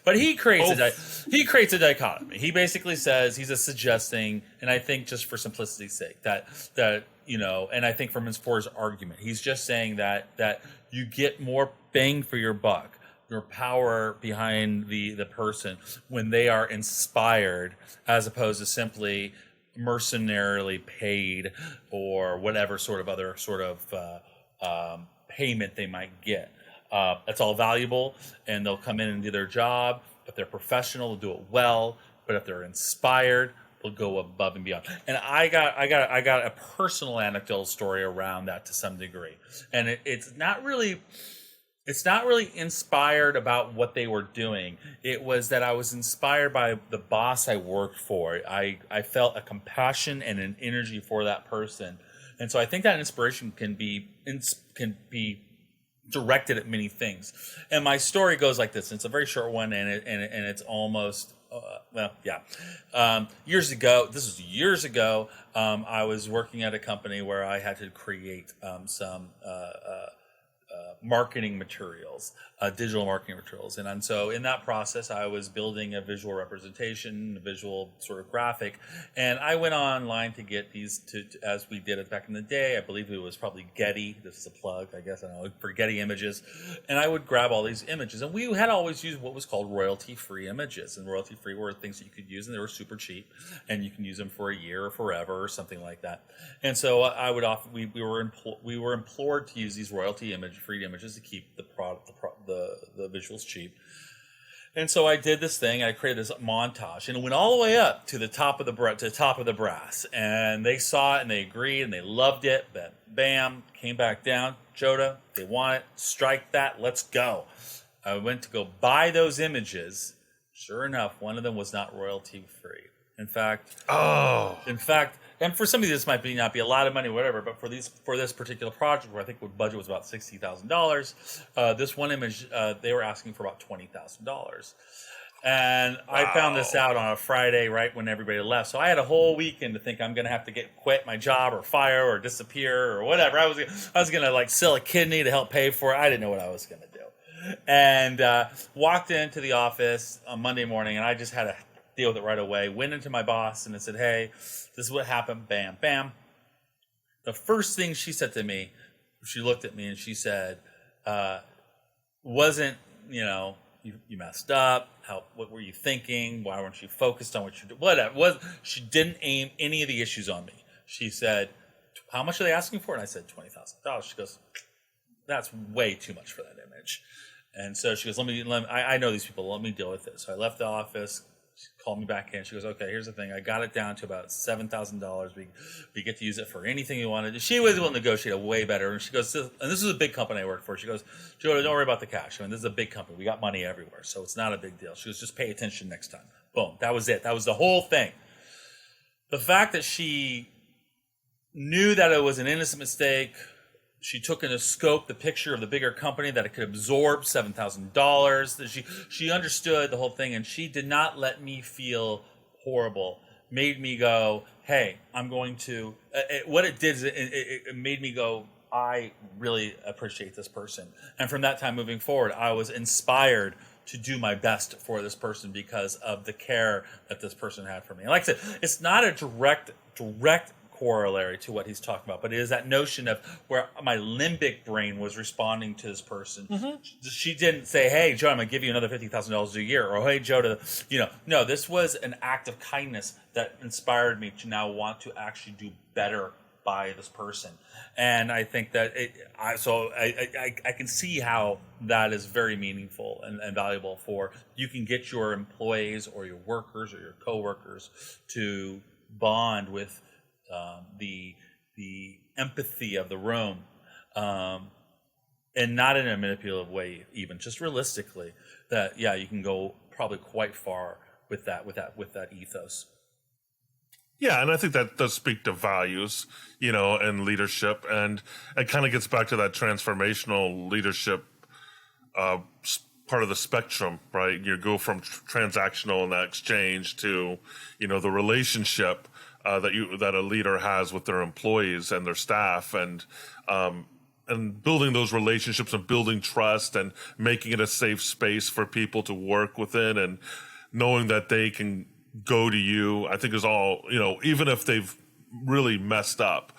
But he creates a dichotomy. He basically says he's suggesting, and I think just for simplicity's sake, that and I think for his argument, he's just saying that you get more bang for your buck, your power behind the person when they are inspired, as opposed to simply mercenarily paid or whatever sort of other sort of payment they might get. That's all valuable, and they'll come in and do their job. If they're professional, they'll do it well. But if they're inspired, they'll go above and beyond. And I got a personal anecdotal story around that to some degree. And it's not really inspired about what they were doing. It was that I was inspired by the boss I worked for. I felt a compassion and an energy for that person, and so I think that inspiration can be directed at many things. And my story goes like this. It's a very short one, and it's almost years ago. I was working at a company where I had to create some marketing materials, digital marketing materials. And so in that process, I was building a visual representation, a visual sort of graphic. And I went online to get these, as we did it back in the day. I believe it was probably Getty. This is a plug, I guess, I don't know, for Getty Images. And I would grab all these images. And we had always used what was called royalty-free images. And royalty-free were things that you could use, and they were super cheap. And you can use them for a year or forever or something like that. And so I would often, we were implored to use these royalty-free images to keep the visuals cheap. And so I did this thing. I created this montage, and it went all the way up to the top of the brass. And they saw it, and they agreed, and they loved it. But bam, came back down. Jodah, they want it. Strike that. Let's go. I went to go buy those images. Sure enough, one of them was not royalty free. In fact, and for somebody this might not be a lot of money, whatever, but for this particular project, where I think the budget was about $60,000, this one image they were asking for about $20,000, and wow. I found this out on a Friday, right when everybody left. So I had a whole weekend to think I'm going to have to quit my job or fire or disappear or whatever. I was going to like sell a kidney to help pay for it. I didn't know what I was going to do, and walked into the office on Monday morning, and I just had to deal with it right away. Went into my boss and I said, "Hey, this is what happened." Bam, bam. The first thing she said to me, she looked at me and she said, "Wasn't you messed up? What were you thinking? Why weren't you focused on what you did? Whatever." She didn't aim any of the issues on me. She said, "How much are they asking for?" And I said, $20,000. She goes, "That's way too much for that image." And so she goes, I know these people. Let me deal with it. So I left the office. She called me back in. She goes, "Okay, here's the thing. I got it down to about $7,000. We get to use it for anything you wanted." She was able to negotiate a way better. And she goes, and this is a big company I work for. She goes, "Jodah, don't worry about the cash. I mean, this is a big company. We got money everywhere, so it's not a big deal." She goes, "Just pay attention next time." Boom. That was it. That was the whole thing. The fact that she knew that it was an innocent mistake. She took into scope the picture of the bigger company, that it could absorb $7,000. She understood the whole thing, and she did not let me feel horrible. Made me go, "Hey, I'm going to." What it did is it made me go, "I really appreciate this person." And from that time moving forward, I was inspired to do my best for this person because of the care that this person had for me. And like I said, it's not a direct corollary to what he's talking about, but it is that notion of where my limbic brain was responding to this person. Mm-hmm. She didn't say, "Hey, Jodah, I'm going to give you another $50,000 a year," or "Hey, Jodah, no, this was an act of kindness that inspired me to now want to actually do better by this person." And I think that I can see how that is very meaningful and valuable for, you can get your employees or your workers or your coworkers to bond with the empathy of the room, and not in a manipulative way, even just realistically, that you can go probably quite far with that ethos. Yeah, and I think that does speak to values, and leadership, and it kind of gets back to that transformational leadership part of the spectrum, right? You go from transactional and that exchange to, the relationship that a leader has with their employees and their staff, and and building those relationships and building trust and making it a safe space for people to work within, and knowing that they can go to you, I think is all, even if they've really messed up.